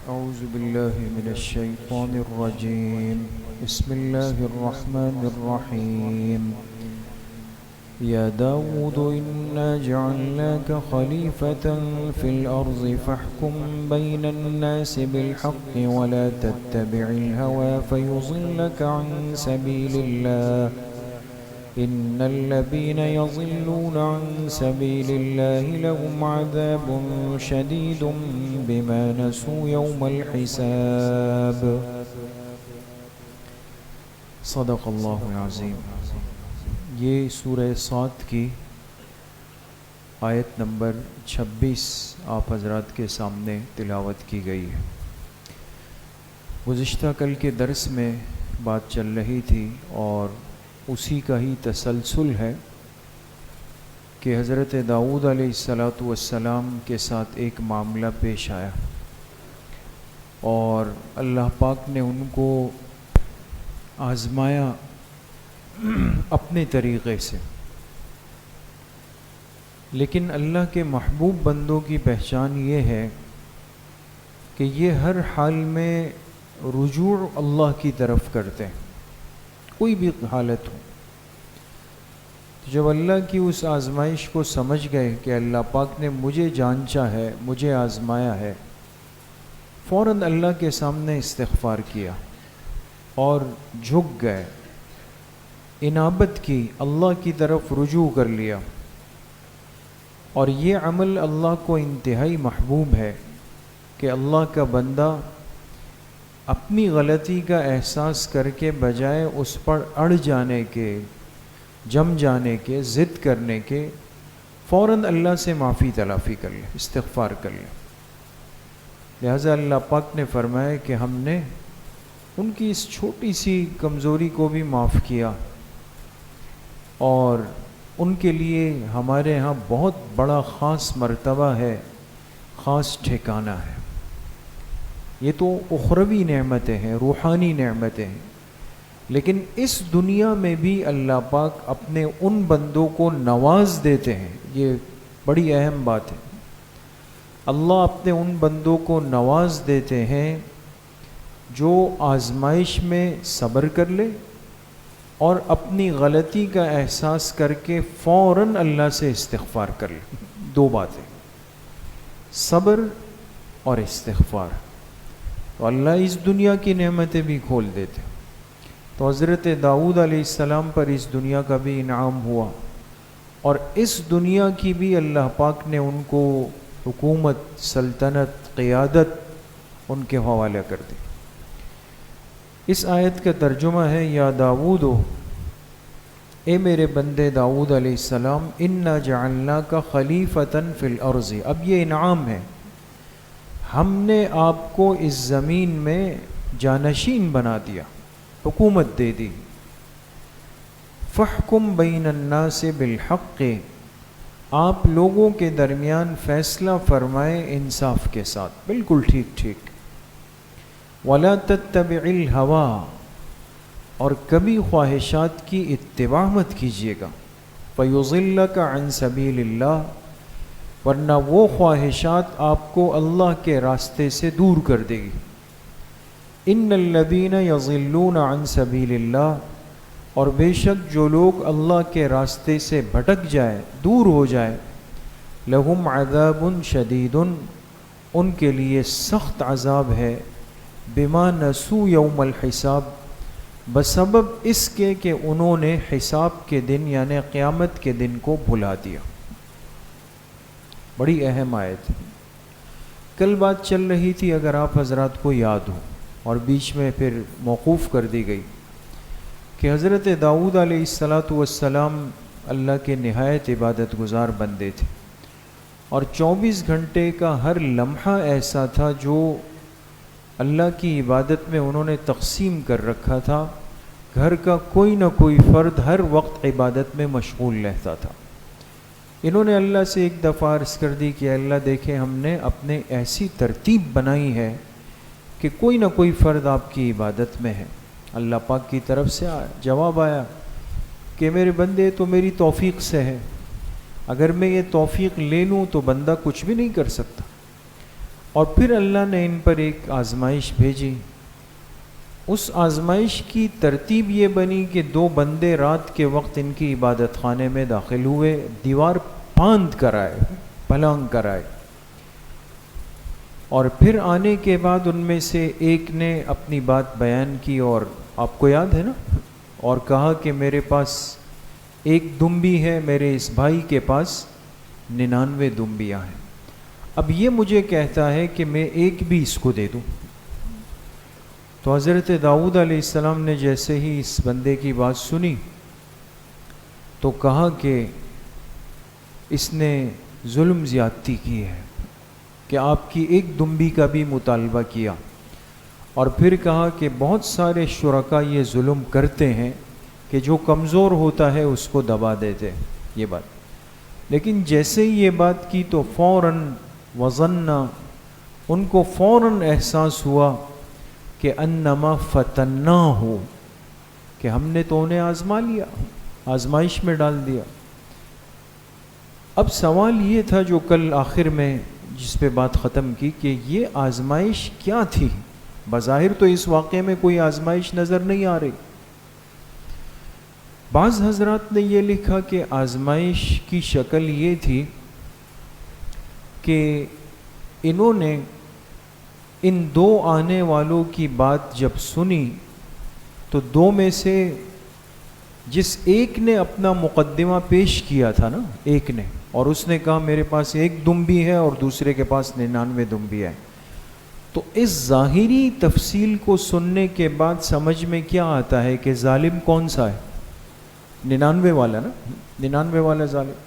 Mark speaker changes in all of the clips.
Speaker 1: أعوذ بالله من الشيطان الرجيم. بسم الله الرحمن الرحيم. يا داود إنا جعلناك خليفة في الأرض فاحكم بين الناس بالحق ولا تتبع الهوى فيضلك عن سبيل الله إن الذين يضلون عن سبيل الله لهم عذاب شديد بما نسوا يوم الحساب. صدق اللہ العظیم. یہ سورہ صاد کی آیت نمبر 26 آپ حضرات کے سامنے تلاوت کی گئی ہے. گزشتہ کل کے درس میں بات چل رہی تھی اور اسی کا ہی تسلسل ہے کہ حضرت داؤد علیہ السلام کے ساتھ ایک معاملہ پیش آیا اور اللہ پاک نے ان کو آزمایا اپنے طریقے سے. لیکن اللہ کے محبوب بندوں کی پہچان یہ ہے کہ یہ ہر حال میں رجوع اللہ کی طرف کرتے ہیں، کوئی بھی حالت ہو. جب اللہ کی اس آزمائش کو سمجھ گئے کہ اللہ پاک نے مجھے جانچا ہے، مجھے آزمایا ہے، فوراً اللہ کے سامنے استغفار کیا اور جھک گئے، انابت کی، اللہ کی طرف رجوع کر لیا. اور یہ عمل اللہ کو انتہائی محبوب ہے کہ اللہ کا بندہ اپنی غلطی کا احساس کر کے بجائے اس پر اڑ جانے کے، جم جانے کے، ضد کرنے کے، فوراً اللہ سے معافی تلافی کر لے، استغفار کر لے. لہذا اللہ پاک نے فرمایا کہ ہم نے ان کی اس چھوٹی سی کمزوری کو بھی معاف کیا اور ان کے لیے ہمارے ہاں بہت بڑا خاص مرتبہ ہے، خاص ٹھکانہ ہے. یہ تو اخروی نعمتیں ہیں، روحانی نعمتیں ہیں، لیکن اس دنیا میں بھی اللہ پاک اپنے ان بندوں کو نواز دیتے ہیں. یہ بڑی اہم بات ہے. اللہ اپنے ان بندوں کو نواز دیتے ہیں جو آزمائش میں صبر کر لے اور اپنی غلطی کا احساس کر کے فوراً اللہ سے استغفار کر لے. دو باتیں، صبر اور استغفار. تو اللہ اس دنیا کی نعمتیں بھی کھول دیتے. تو حضرت داؤد علیہ السلام پر اس دنیا کا بھی انعام ہوا اور اس دنیا کی بھی اللہ پاک نے ان کو حکومت، سلطنت، قیادت ان کے حوالے کر دی. اس آیت کا ترجمہ ہے یا داؤد، اے میرے بندے داؤد علیہ السلام، انا جعلناک خلیفۃ فی الارض. اب یہ انعام ہے، ہم نے آپ کو اس زمین میں جانشین بنا دیا، حکومت دے دی. فاحکم بین الناس بالحق، آپ لوگوں کے درمیان فیصلہ فرمائے انصاف کے ساتھ، بالکل ٹھیک ٹھیک. ولا تتبع الہویٰ، اور کبھی خواہشات کی اتباع مت کیجیے گا. فیضلک عن سبیل اللہ، ورنہ وہ خواہشات آپ کو اللہ کے راستے سے دور کر دے گی. ان الذین یضلون عن سبیل اللہ، اور بے شک جو لوگ اللہ کے راستے سے بھٹک جائے، دور ہو جائے، لہم عذاب شدید، ان کے لیے سخت عذاب ہے، بما نسوا یوم الحساب، بسبب اس کے کہ انہوں نے حساب کے دن یعنی قیامت کے دن کو بھلا دیا. بڑی اہم آیت ہے. کل بات چل رہی تھی، اگر آپ حضرات کو یاد ہو، اور بیچ میں پھر موقوف کر دی گئی، کہ حضرت داؤد علیہ السلام اللہ کے نہایت عبادت گزار بندے تھے اور 24 گھنٹے کا ہر لمحہ ایسا تھا جو اللہ کی عبادت میں انہوں نے تقسیم کر رکھا تھا. گھر کا کوئی نہ کوئی فرد ہر وقت عبادت میں مشغول رہتا تھا. انہوں نے اللہ سے ایک دفعہ عرض کر دی کہ اللہ دیکھیں، ہم نے اپنے ایسی ترتیب بنائی ہے کہ کوئی نہ کوئی فرد آپ کی عبادت میں ہے. اللہ پاک کی طرف سے جواب آیا کہ میرے بندے تو میری توفیق سے ہے، اگر میں یہ توفیق لے لوں تو بندہ کچھ بھی نہیں کر سکتا. اور پھر اللہ نے ان پر ایک آزمائش بھیجی. اس آزمائش کی ترتیب یہ بنی کہ 2 بندے رات کے وقت ان کی عبادت خانے میں داخل ہوئے, دیوار پاند کرائے, پلنگ کرائے, اور پھر آنے کے بعد ان میں سے ایک نے اپنی بات بیان کی, اور آپ کو یاد ہے نا, اور کہا کہ میرے پاس 1 دمبی ہے, میرے اس بھائی کے پاس 99 دمبیاں ہیں. اب یہ مجھے کہتا ہے کہ میں ایک بھی اس کو دے دوں. تو حضرت داؤد علیہ السلام نے جیسے ہی اس بندے کی بات سنی تو کہا کہ اس نے ظلم زیادتی کی ہے, کہ آپ کی 1 دمبی کا بھی مطالبہ کیا, اور پھر کہا کہ بہت سارے شرکا یہ ظلم کرتے ہیں کہ جو کمزور ہوتا ہے اس کو دبا دیتے, یہ بات. لیکن جیسے ہی یہ بات کی تو فوراً وظنّا, ان کو فوراً احساس ہوا کہ انما فتناہ, کہ ہم نے تو انہیں آزما لیا, آزمائش میں ڈال دیا. اب سوال یہ تھا جو کل آخر میں جس پہ بات ختم کی کہ یہ آزمائش کیا تھی. بظاہر تو اس واقعے میں کوئی آزمائش نظر نہیں آ رہی. بعض حضرات نے یہ لکھا کہ آزمائش کی شکل یہ تھی کہ انہوں نے ان 2 آنے والوں کی بات جب سنی تو 2 میں سے جس ایک نے اپنا مقدمہ پیش کیا تھا نا, ایک نے, اور اس نے کہا میرے پاس 1 دمبی ہے اور دوسرے کے پاس 99 دمبی ہے, تو اس ظاہری تفصیل کو سننے کے بعد سمجھ میں کیا آتا ہے کہ ظالم کون سا ہے, 99 والا نا, 99 والا ظالم.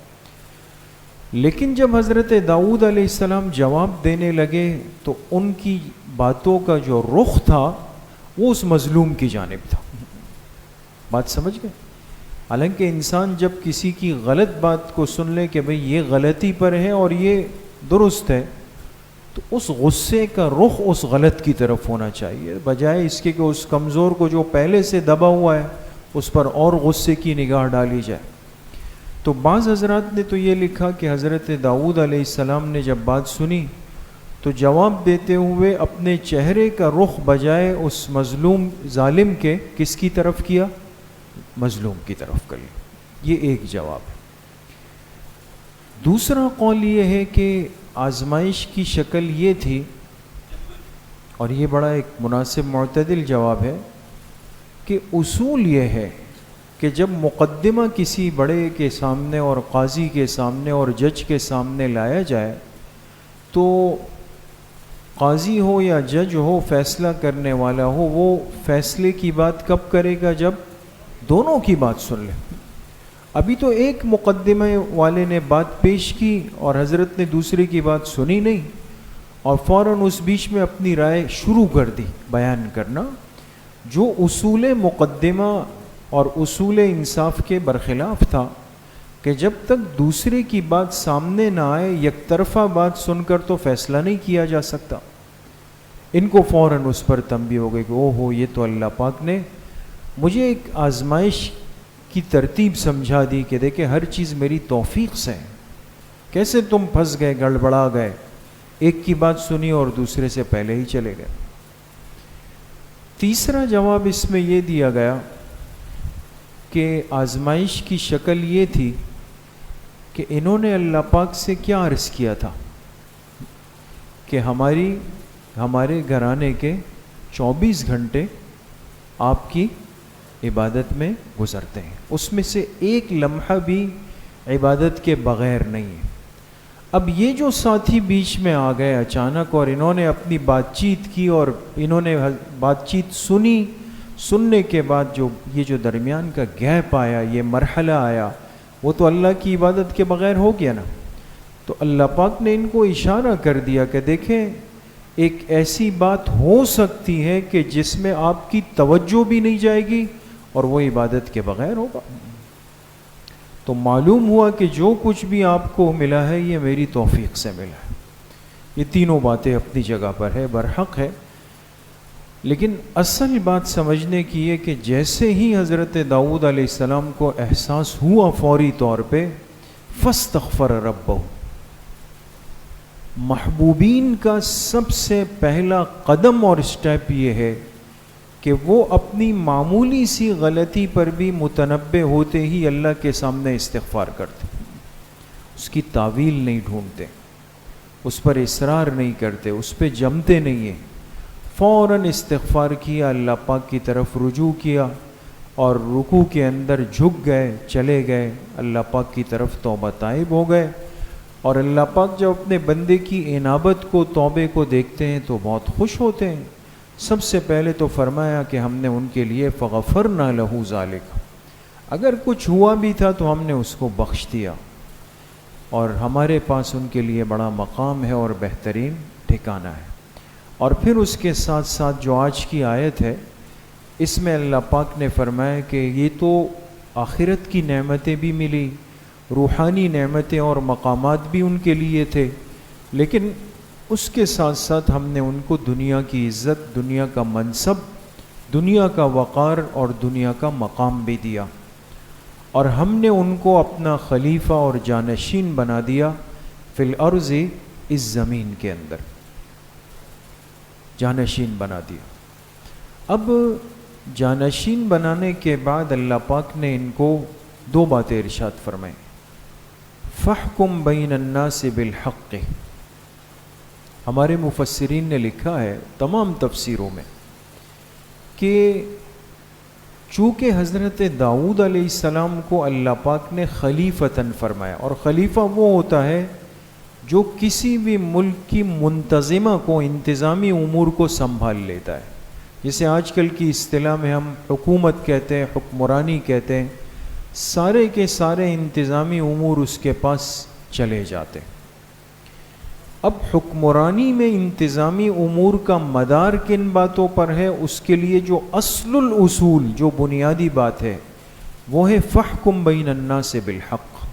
Speaker 1: لیکن جب حضرت داؤد علیہ السلام جواب دینے لگے تو ان کی باتوں کا جو رخ تھا وہ اس مظلوم کی جانب تھا. بات سمجھ گئے؟ حالانکہ انسان جب کسی کی غلط بات کو سن لے کہ بھئی یہ غلطی پر ہے اور یہ درست ہے, تو اس غصے کا رخ اس غلط کی طرف ہونا چاہیے, بجائے اس کے کہ اس کمزور کو جو پہلے سے دبا ہوا ہے اس پر اور غصے کی نگاہ ڈالی جائے. تو بعض حضرات نے تو یہ لکھا کہ حضرت داؤد علیہ السلام نے جب بات سنی تو جواب دیتے ہوئے اپنے چہرے کا رخ بجائے اس مظلوم ظالم کے کس کی طرف کیا, مظلوم کی طرف کر لیا. یہ ایک جواب ہے. دوسرا قول یہ ہے کہ آزمائش کی شکل یہ تھی, اور یہ بڑا ایک مناسب معتدل جواب ہے, کہ اصول یہ ہے کہ جب مقدمہ کسی بڑے کے سامنے اور قاضی کے سامنے اور جج کے سامنے لایا جائے تو قاضی ہو یا جج ہو, فیصلہ کرنے والا ہو, وہ فیصلے کی بات کب کرے گا, جب دونوں کی بات سن لے. ابھی تو ایک مقدمہ والے نے بات پیش کی اور حضرت نے دوسرے کی بات سنی نہیں, اور فوراً اس بیچ میں اپنی رائے شروع کر دی بیان کرنا, جو اصول مقدمہ اور اصول انصاف کے برخلاف تھا. کہ جب تک دوسرے کی بات سامنے نہ آئے یک طرفہ بات سن کر تو فیصلہ نہیں کیا جا سکتا. ان کو فوراً اس پر تنبیہ ہو گئی کہ او ہو, یہ تو اللہ پاک نے مجھے ایک آزمائش کی ترتیب سمجھا دی کہ دیکھیں ہر چیز میری توفیق سے ہے, کیسے تم پھنس گئے, گڑبڑا گئے, ایک کی بات سنی اور دوسرے سے پہلے ہی چلے گئے. تیسرا جواب اس میں یہ دیا گیا کہ آزمائش کی شکل یہ تھی کہ انہوں نے اللہ پاک سے کیا عرض کیا تھا کہ ہمارے گھرانے کے 24 گھنٹے آپ کی عبادت میں گزرتے ہیں, اس میں سے ایک لمحہ بھی عبادت کے بغیر نہیں ہے. اب یہ جو ساتھی بیچ میں آ گئے اچانک اور انہوں نے اپنی بات چیت کی اور انہوں نے بات چیت سنی, سننے کے بعد یہ جو درمیان کا گیپ آیا, یہ مرحلہ آیا, وہ تو اللہ کی عبادت کے بغیر ہو گیا نا. تو اللہ پاک نے ان کو اشارہ کر دیا کہ دیکھیں ایک ایسی بات ہو سکتی ہے کہ جس میں آپ کی توجہ بھی نہیں جائے گی اور وہ عبادت کے بغیر ہوگا. تو معلوم ہوا کہ جو کچھ بھی آپ کو ملا ہے یہ میری توفیق سے ملا ہے. یہ تینوں باتیں اپنی جگہ پر ہے, برحق ہے. لیکن اصل بات سمجھنے کی ہے کہ جیسے ہی حضرت داؤد علیہ السلام کو احساس ہوا فوری طور پہ فاستغفر ربہ, محبوبین کا سب سے پہلا قدم اور اسٹیپ یہ ہے کہ وہ اپنی معمولی سی غلطی پر بھی متنبہ ہوتے ہی اللہ کے سامنے استغفار کرتے، اس کی تعویل نہیں ڈھونڈتے، اس پر اصرار نہیں کرتے، اس پہ جمتے نہیں ہیں، فوراً استغفار کیا، اللہ پاک کی طرف رجوع کیا اور رکوع کے اندر جھک گئے، چلے گئے، اللہ پاک کی طرف توبہ طائب ہو گئے۔ اور اللہ پاک جب اپنے بندے کی انابت کو، توبے کو دیکھتے ہیں تو بہت خوش ہوتے ہیں۔ سب سے پہلے تو فرمایا کہ ہم نے ان کے لیے فغفرنا لہ ذالک، اگر کچھ ہوا بھی تھا تو ہم نے اس کو بخش دیا، اور ہمارے پاس ان کے لیے بڑا مقام ہے اور بہترین ٹھکانہ ہے۔ اور پھر اس کے ساتھ ساتھ جو آج کی آیت ہے، اس میں اللہ پاک نے فرمایا کہ یہ تو آخرت کی نعمتیں بھی ملی، روحانی نعمتیں اور مقامات بھی ان کے لیے تھے، لیکن اس کے ساتھ ساتھ ہم نے ان کو دنیا کی عزت، دنیا کا منصب، دنیا کا وقار اور دنیا کا مقام بھی دیا، اور ہم نے ان کو اپنا خلیفہ اور جانشین بنا دیا فی الارض، اس زمین کے اندر جانشین بنا دیا۔ اب جانشین بنانے کے بعد اللہ پاک نے ان کو دو باتیں ارشاد فرمائیں، فاحکم بین الناس بالحق۔ ہمارے مفسرین نے لکھا ہے تمام تفسیروں میں کہ چونکہ حضرت داؤد علیہ السلام کو اللہ پاک نے خلیفتاً فرمایا، اور خلیفہ وہ ہوتا ہے جو کسی بھی ملک کی منتظمہ کو، انتظامی امور کو سنبھال لیتا ہے، جسے آج کل کی اصطلاح میں ہم حکومت کہتے ہیں، حکمرانی کہتے ہیں، سارے کے سارے انتظامی امور اس کے پاس چلے جاتے۔ اب حکمرانی میں انتظامی امور کا مدار کن باتوں پر ہے، اس کے لیے جو اصل الاصول، جو بنیادی بات ہے، وہ ہے فاحکم بین الناس بالحق۔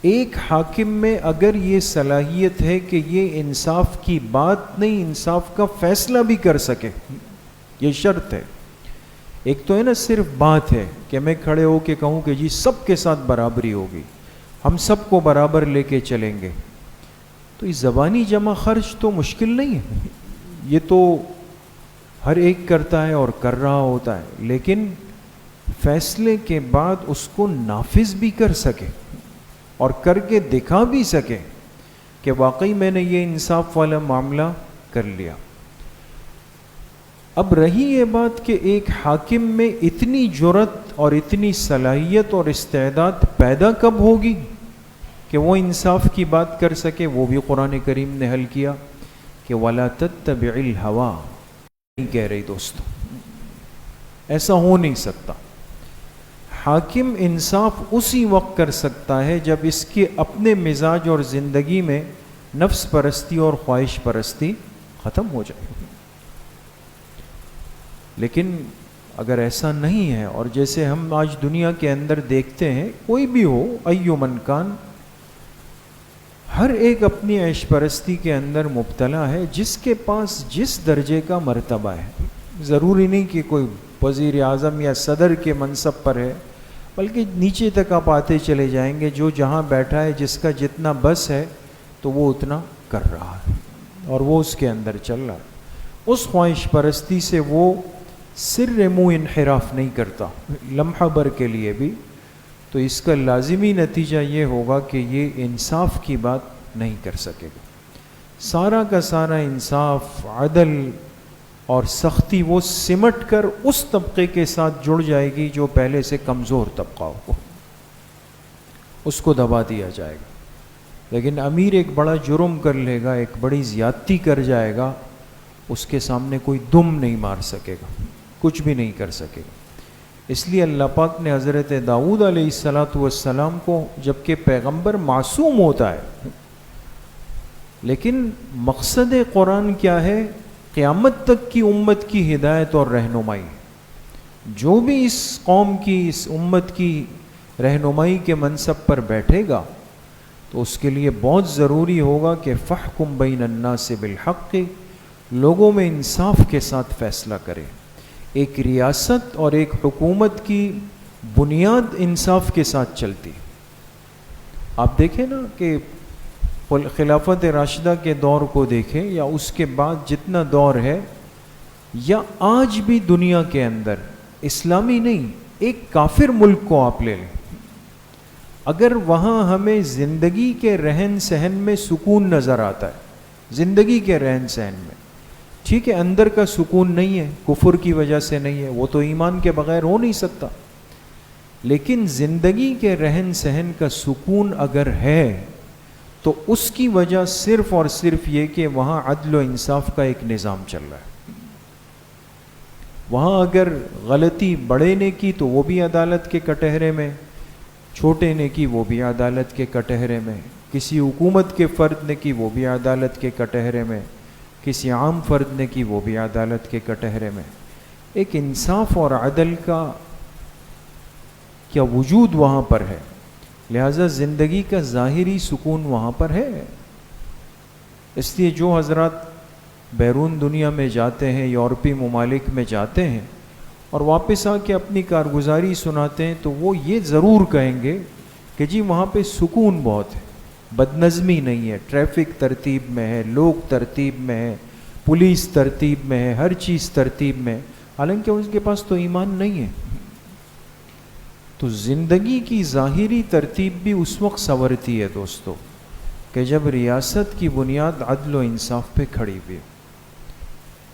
Speaker 1: ایک حاکم میں اگر یہ صلاحیت ہے کہ یہ انصاف کی بات نہیں، انصاف کا فیصلہ بھی کر سکے، یہ شرط ہے۔ ایک تو ہے نا صرف بات ہے کہ میں کھڑے ہو کے کہوں کہ جی سب کے ساتھ برابری ہوگی، ہم سب کو برابر لے کے چلیں گے، تو یہ زبانی جمع خرچ تو مشکل نہیں ہے، یہ تو ہر ایک کرتا ہے اور کر رہا ہوتا ہے، لیکن فیصلے کے بعد اس کو نافذ بھی کر سکے اور کر کے دکھا بھی سکے کہ واقعی میں نے یہ انصاف والا معاملہ کر لیا۔ اب رہی یہ بات کہ ایک حاکم میں اتنی جرأت اور اتنی صلاحیت اور استعداد پیدا کب ہوگی کہ وہ انصاف کی بات کر سکے، وہ بھی قرآن کریم نے حل کیا کہ وَلَا تَتَّبِعِ الْهَوَىٰ، نہیں کہہ رہی دوستو، ایسا ہو نہیں سکتا۔ حاکم انصاف اسی وقت کر سکتا ہے جب اس کے اپنے مزاج اور زندگی میں نفس پرستی اور خواہش پرستی ختم ہو جائے۔ لیکن اگر ایسا نہیں ہے، اور جیسے ہم آج دنیا کے اندر دیکھتے ہیں، کوئی بھی ہو، ایو من کان، ہر ایک اپنی عیش پرستی کے اندر مبتلا ہے، جس کے پاس جس درجے کا مرتبہ ہے۔ ضروری نہیں کہ کوئی وزیر اعظم یا صدر کے منصب پر ہے، بلکہ نیچے تک آپ آتے چلے جائیں گے، جو جہاں بیٹھا ہے، جس کا جتنا بس ہے تو وہ اتنا کر رہا ہے اور وہ اس کے اندر چل رہا ہے۔ اس خواہش پرستی سے وہ سر منہ انحراف نہیں کرتا لمحہ بھر کے لیے بھی، تو اس کا لازمی نتیجہ یہ ہوگا کہ یہ انصاف کی بات نہیں کر سکے گا۔ سارا کا سارا انصاف، عدل اور سختی وہ سمٹ کر اس طبقے کے ساتھ جڑ جائے گی جو پہلے سے کمزور طبقہ ہو، اس کو دبا دیا جائے گا۔ لیکن امیر ایک بڑا جرم کر لے گا، ایک بڑی زیادتی کر جائے گا، اس کے سامنے کوئی دم نہیں مار سکے گا، کچھ بھی نہیں کر سکے گا۔ اس لیے اللہ پاک نے حضرت داؤد علیہ السلام کو، جبکہ پیغمبر معصوم ہوتا ہے، لیکن مقصد قرآن کیا ہے؟ قیامت تک کی امت کی ہدایت اور رہنمائی۔ جو بھی اس قوم کی، اس امت کی رہنمائی کے منصب پر بیٹھے گا تو اس کے لیے بہت ضروری ہوگا کہ فاحکم بین الناس بالحق، لوگوں میں انصاف کے ساتھ فیصلہ کرے۔ ایک ریاست اور ایک حکومت کی بنیاد انصاف کے ساتھ چلتی۔ آپ دیکھیں نا کہ خلافت راشدہ کے دور کو دیکھیں یا اس کے بعد جتنا دور ہے، یا آج بھی دنیا کے اندر اسلامی نہیں ایک کافر ملک کو آپ لے لیں، اگر وہاں ہمیں زندگی کے رہن سہن میں سکون نظر آتا ہے، زندگی کے رہن سہن میں، ٹھیک ہے اندر کا سکون نہیں ہے، کفر کی وجہ سے نہیں ہے، وہ تو ایمان کے بغیر ہو نہیں سکتا، لیکن زندگی کے رہن سہن کا سکون اگر ہے تو اس کی وجہ صرف اور صرف یہ کہ وہاں عدل و انصاف کا ایک نظام چل رہا ہے۔ وہاں اگر غلطی بڑے نے کی تو وہ بھی عدالت کے کٹہرے میں، چھوٹے نے کی وہ بھی عدالت کے کٹہرے میں، کسی حکومت کے فرد نے کی وہ بھی عدالت کے کٹہرے میں، کسی عام فرد نے کی وہ بھی عدالت کے کٹہرے میں۔ ایک انصاف اور عدل کا کیا وجود وہاں پر ہے، لہذا زندگی کا ظاہری سکون وہاں پر ہے۔ اس لیے جو حضرات بیرون دنیا میں جاتے ہیں، یورپی ممالک میں جاتے ہیں اور واپس آ کے اپنی کارگزاری سناتے ہیں تو وہ یہ ضرور کہیں گے کہ جی وہاں پہ سکون بہت ہے، بدنظمی نہیں ہے، ٹریفک ترتیب میں ہے، لوگ ترتیب میں ہے، پولیس ترتیب میں ہے، ہر چیز ترتیب میں، حالانکہ اس کے پاس تو ایمان نہیں ہے۔ تو زندگی کی ظاہری ترتیب بھی اس وقت سنورتی ہے دوستو کہ جب ریاست کی بنیاد عدل و انصاف پہ کھڑی ہوئی،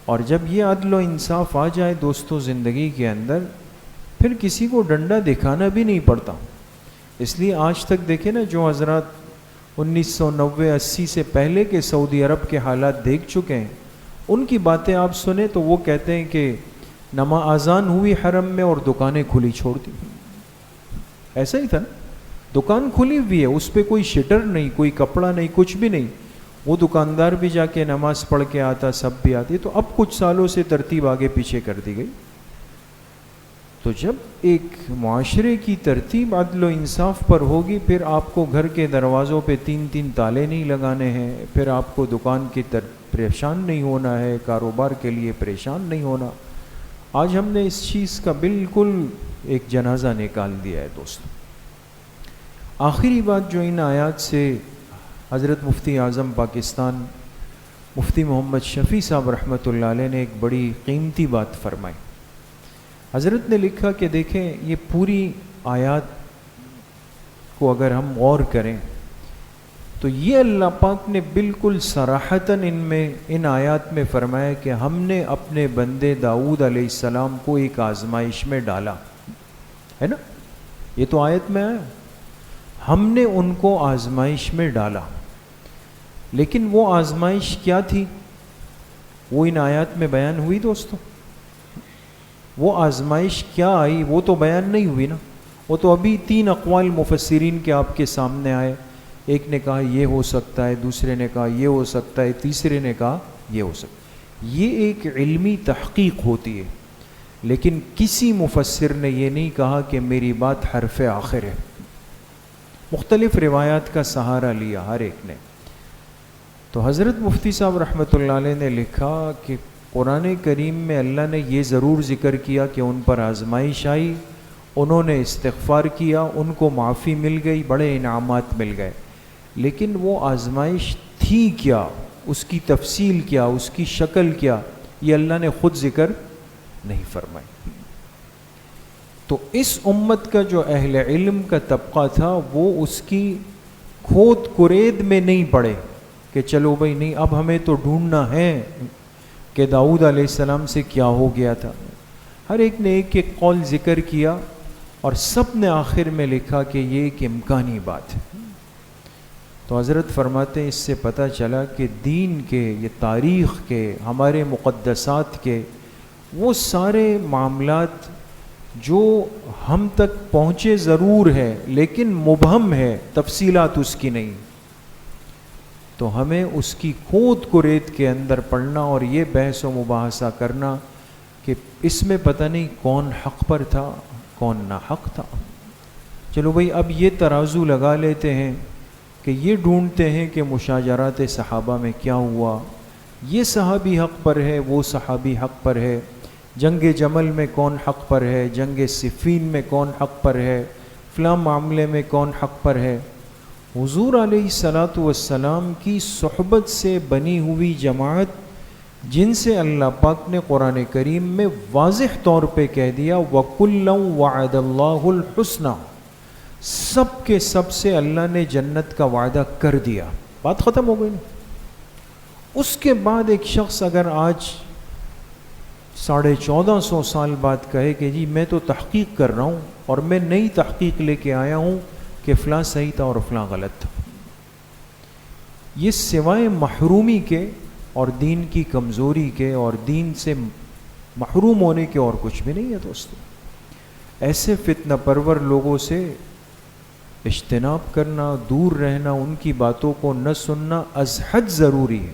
Speaker 1: اور جب یہ عدل و انصاف آ جائے دوستو زندگی کے اندر، پھر کسی کو ڈنڈا دکھانا بھی نہیں پڑتا۔ اس لیے آج تک دیکھیں نا، جو حضرات 1990-80 سے پہلے کے سعودی عرب کے حالات دیکھ چکے ہیں، ان کی باتیں آپ سنیں تو وہ کہتے ہیں کہ نماز اذان ہوئی حرم میں اور دکانیں کھلی چھوڑ دی۔ ایسا ہی تھا نا، دکان کھلی ہوئی ہے، اس پہ کوئی شٹر نہیں، کوئی کپڑا نہیں، کچھ بھی نہیں، وہ دکاندار بھی جا کے نماز پڑھ کے آتا، سب بھی آتی۔ تو اب کچھ سالوں سے ترتیب آگے پیچھے کر دی گئی۔ تو جب ایک معاشرے کی ترتیب عدل و انصاف پر ہوگی، پھر آپ کو گھر کے دروازوں پہ 3 تالے نہیں لگانے ہیں، پھر آپ کو دکان کی پریشان نہیں ہونا ہے، کاروبار کے لیے پریشان نہیں ہونا۔ آج ہم نے اس چیز کا بالکل ایک جنازہ نکال دیا ہے دوستو۔ آخری بات جو ان آیات سے حضرت مفتی اعظم پاکستان مفتی محمد شفیع صاحب رحمۃ اللہ علیہ نے ایک بڑی قیمتی بات فرمائی۔ حضرت نے لکھا کہ دیکھیں یہ پوری آیات کو اگر ہم غور کریں تو یہ اللہ پاک نے بالکل صراحتاً ان آیات میں فرمایا کہ ہم نے اپنے بندے داؤد علیہ السلام کو ایک آزمائش میں ڈالا ہے نا، یہ تو آیت میں آیا، ہم نے ان کو آزمائش میں ڈالا۔ لیکن وہ آزمائش کیا تھی وہ ان آیات میں بیان ہوئی دوستو؟ وہ آزمائش کیا آئی وہ تو بیان نہیں ہوئی نا، وہ تو ابھی 3 اقوال مفسرین کے آپ کے سامنے آئے، ایک نے کہا یہ ہو سکتا ہے، دوسرے نے کہا یہ ہو سکتا ہے، تیسرے نے کہا یہ ہو سکتا ہے۔ یہ ایک علمی تحقیق ہوتی ہے، لیکن کسی مفسر نے یہ نہیں کہا کہ میری بات حرف آخر ہے۔ مختلف روایات کا سہارا لیا ہر ایک نے۔ تو حضرت مفتی صاحب رحمۃ اللہ علیہ نے لکھا کہ قرآن کریم میں اللہ نے یہ ضرور ذکر کیا کہ ان پر آزمائش آئی، انہوں نے استغفار کیا، ان کو معافی مل گئی، بڑے انعامات مل گئے، لیکن وہ آزمائش تھی کیا، اس کی تفصیل کیا، اس کی شکل کیا، یہ اللہ نے خود ذکر نہیں فرمائی۔ تو اس امت کا جو اہل علم کا طبقہ تھا وہ اس کی کھود کرید میں نہیں پڑے کہ چلو بھائی نہیں اب ہمیں تو ڈھونڈنا ہے کہ داؤد علیہ السلام سے کیا ہو گیا تھا۔ ہر ایک نے ایک ایک قول ذکر کیا اور سب نے آخر میں لکھا کہ یہ ایک امکانی بات ہے۔ تو حضرت فرماتے ہیں اس سے پتہ چلا کہ دین کے، یہ تاریخ کے، ہمارے مقدسات کے وہ سارے معاملات جو ہم تک پہنچے ضرور ہے لیکن مبہم ہے، تفصیلات اس کی نہیں، تو ہمیں اس کی کھود کرید کے اندر پڑھنا اور یہ بحث و مباحثہ کرنا کہ اس میں پتہ نہیں کون حق پر تھا کون نا حق تھا۔ چلو بھائی اب یہ ترازو لگا لیتے ہیں کہ یہ ڈھونڈتے ہیں کہ مشاجرات صحابہ میں کیا ہوا، یہ صحابی حق پر ہے، وہ صحابی حق پر ہے، جنگ جمل میں کون حق پر ہے، جنگ صفین میں کون حق پر ہے، فلاں معاملے میں کون حق پر ہے۔ حضور علیہ الصلاۃ والسلام کی صحبت سے بنی ہوئی جماعت، جن سے اللہ پاک نے قرآن کریم میں واضح طور پہ کہہ دیا وَكُلًّا وَعَدَ اللَّهُ الْحُسْنَى، سب کے سب سے اللہ نے جنت کا وعدہ کر دیا، بات ختم ہو گئی نا۔ اس کے بعد ایک شخص اگر آج 1450 سال بعد کہے کہ جی میں تو تحقیق کر رہا ہوں اور میں نئی تحقیق لے کے آیا ہوں کہ فلاں صحیح تھا اور فلاں غلط تھا، یہ سوائے محرومی کے اور دین کی کمزوری کے اور دین سے محروم ہونے کے اور کچھ بھی نہیں ہے دوستو۔ ایسے فتنہ پرور لوگوں سے اجتناب کرنا، دور رہنا، ان کی باتوں کو نہ سننا از حد ضروری ہے،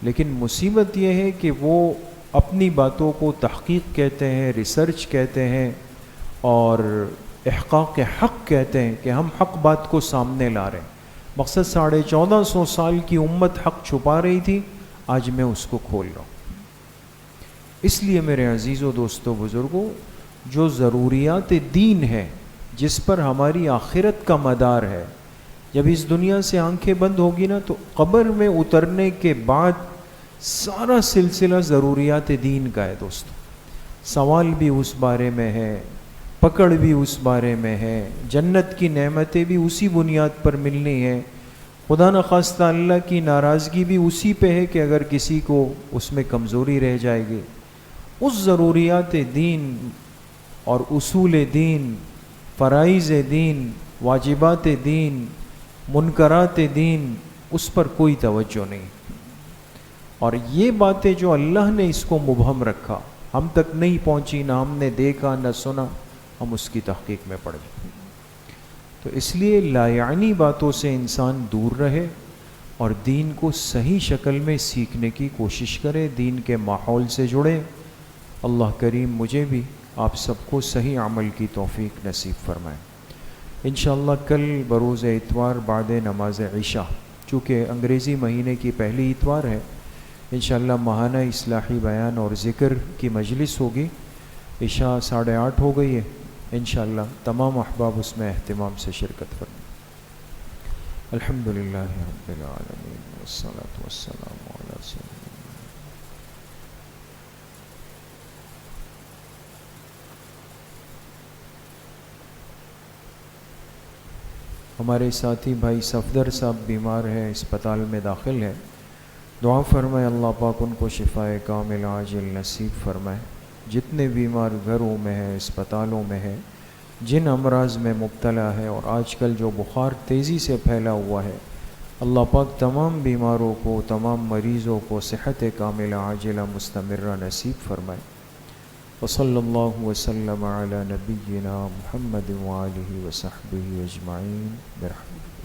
Speaker 1: لیکن مصیبت یہ ہے کہ وہ اپنی باتوں کو تحقیق کہتے ہیں، ریسرچ کہتے ہیں اور احقاق حق کہتے ہیں کہ ہم حق بات کو سامنے لا رہے ہیں۔ مقصد 1450 سال کی امت حق چھپا رہی تھی، آج میں اس کو کھول رہا ہوں۔ اس لیے میرے عزیزوں، دوستوں، بزرگوں، جو ضروریات دین ہے، جس پر ہماری آخرت کا مدار ہے، جب اس دنیا سے آنکھیں بند ہوگی نا تو قبر میں اترنے کے بعد سارا سلسلہ ضروریات دین کا ہے دوستو۔ سوال بھی اس بارے میں ہے، پکڑ بھی اس بارے میں ہے، جنت کی نعمتیں بھی اسی بنیاد پر ملنی ہے، خدا نخواستہ اللہ کی ناراضگی بھی اسی پہ ہے کہ اگر کسی کو اس میں کمزوری رہ جائے گی۔ اس ضروریات دین اور اصول دین، فرائض دین، واجبات دین، منکرات دین، اس پر کوئی توجہ نہیں۔ اور یہ باتیں جو اللہ نے اس کو مبہم رکھا، ہم تک نہیں پہنچی، نہ ہم نے دیکھا نہ سنا، ہم اس کی تحقیق میں پڑ جائیں۔ تو اس لیے لا یعنی باتوں سے انسان دور رہے اور دین کو صحیح شکل میں سیکھنے کی کوشش کرے، دین کے ماحول سے جڑے۔ اللہ کریم مجھے بھی آپ سب کو صحیح عمل کی توفیق نصیب فرمائے۔ انشاءاللہ کل بروز اتوار بعد نماز عشاء، چونکہ انگریزی مہینے کی پہلی اتوار ہے، انشاءاللہ ماہانہ اصلاحی بیان اور ذکر کی مجلس ہوگی۔ عشاء 8:30 ہو گئی ہے، انشاءاللہ تمام احباب اس میں اہتمام سے شرکت فرمائیں۔ الحمدللہ رب العالمین والصلاة والسلام علی سیدنا۔ ہمارے ساتھی بھائی صفدر صاحب بیمار ہیں، اسپتال میں داخل ہے، دعا فرمائے اللہ پاک ان کو شفائے کامل عاجل نصیب فرمائے۔ جتنے بیمار گھروں میں ہیں، اسپتالوں میں ہیں، جن امراض میں مبتلا ہے اور آج کل جو بخار تیزی سے پھیلا ہوا ہے، اللہ پاک تمام بیماروں کو، تمام مریضوں کو صحت کاملہ عاجلہ مستمرہ نصیب فرمائے۔ وصلی اللہ وسلم علی نبینا محمد وآلہ وصحبہ اجمعین برحمتہ۔